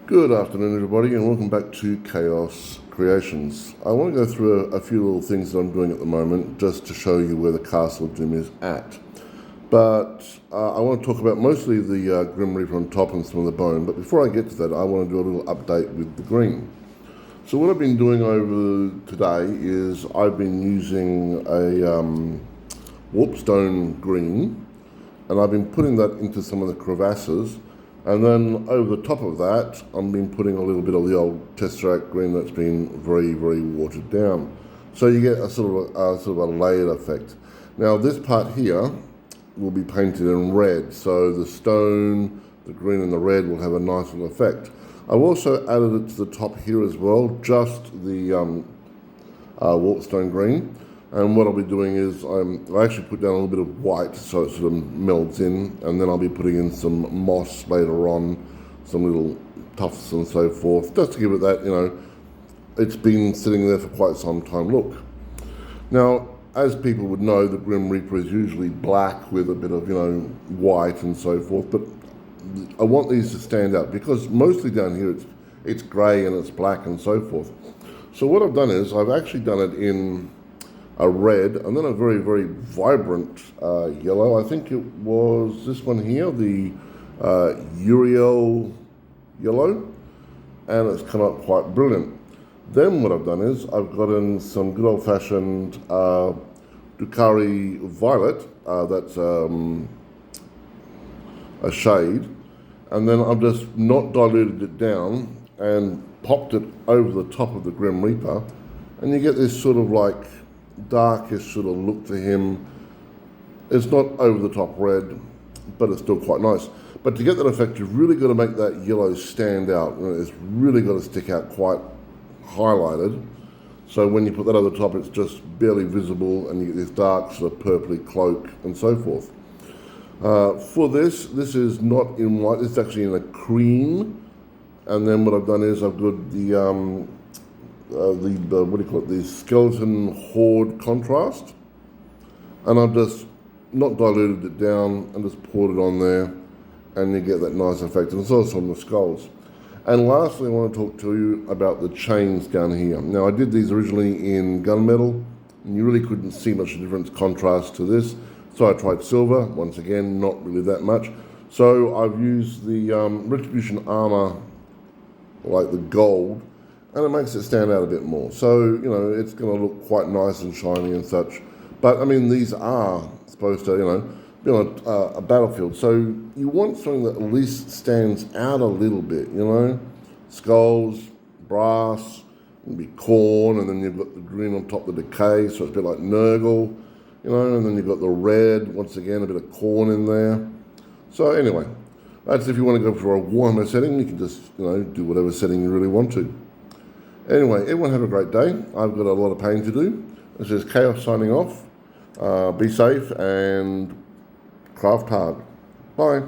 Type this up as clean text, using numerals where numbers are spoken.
Good afternoon, everybody, and welcome back to Chaos Creations. I want to go through a few little things that I'm doing at the moment just to show you where the Castle of Doom is at. But I want to talk about mostly the Grim Reaper on top and some of the bone. But before I get to that, I want to do a little update with the green. So what I've been doing over today is I've been using a warpstone green, and I've been putting that into some of the crevasses. And then over the top of that, I've been putting a little bit of the old Tesseract green that's been very, very watered down. So you get a sort of a layered effect. Now this part here will be painted in red, so the stone, the green and the red will have a nice little effect. I've also added it to the top here as well, just the warpstone green. And what I'll be doing is I actually put down a little bit of white so it sort of melds in, and then I'll be putting in some moss later on, some little tufts and so forth, just to give it that, it's been sitting there for quite some time look. Now, as people would know, the Grim Reaper is usually black with a bit of, white and so forth, but I want these to stand out because mostly down here it's grey and it's black and so forth. So what I've done is I've actually done it in a red, and then a very, very vibrant yellow. I think it was this one here, the Uriel yellow, and it's come up quite brilliant. Then what I've done is I've got in some good old-fashioned Drukhari violet, that's a shade, and then I've just not diluted it down and popped it over the top of the Grim Reaper, and you get this sort of like darkish sort of look to him. It's not over the top red, but it's still quite nice. But to get that effect, you've really got to make that yellow stand out. It's really got to stick out quite highlighted. So when you put that over the top, it's just barely visible, and you get this dark sort of purpley cloak and so forth. For this is not in white, it's actually in a cream. And then what I've done is I've got the the skeleton horde contrast, and I've just not diluted it down and just poured it on there, and you get that nice effect. And it's also on the skulls. And lastly, I want to talk to you about the chains down here. Now, I did these originally in gunmetal, and you really couldn't see much difference contrast to this, so I tried silver. Once again, not really that much. So I've used the Retribution armor, like the gold, and it makes it stand out a bit more. So, it's going to look quite nice and shiny and such. But, I mean, these are supposed to, be on a battlefield. So you want something that at least stands out a little bit, Skulls, brass, maybe corn, and then you've got the green on top of the decay, so it's a bit like Nurgle, and then you've got the red, once again, a bit of corn in there. So anyway, that's if you want to go for a warmer setting, you can just, do whatever setting you really want to. Anyway, everyone have a great day. I've got a lot of painting to do. This is Chaos signing off. Be safe and craft hard. Bye.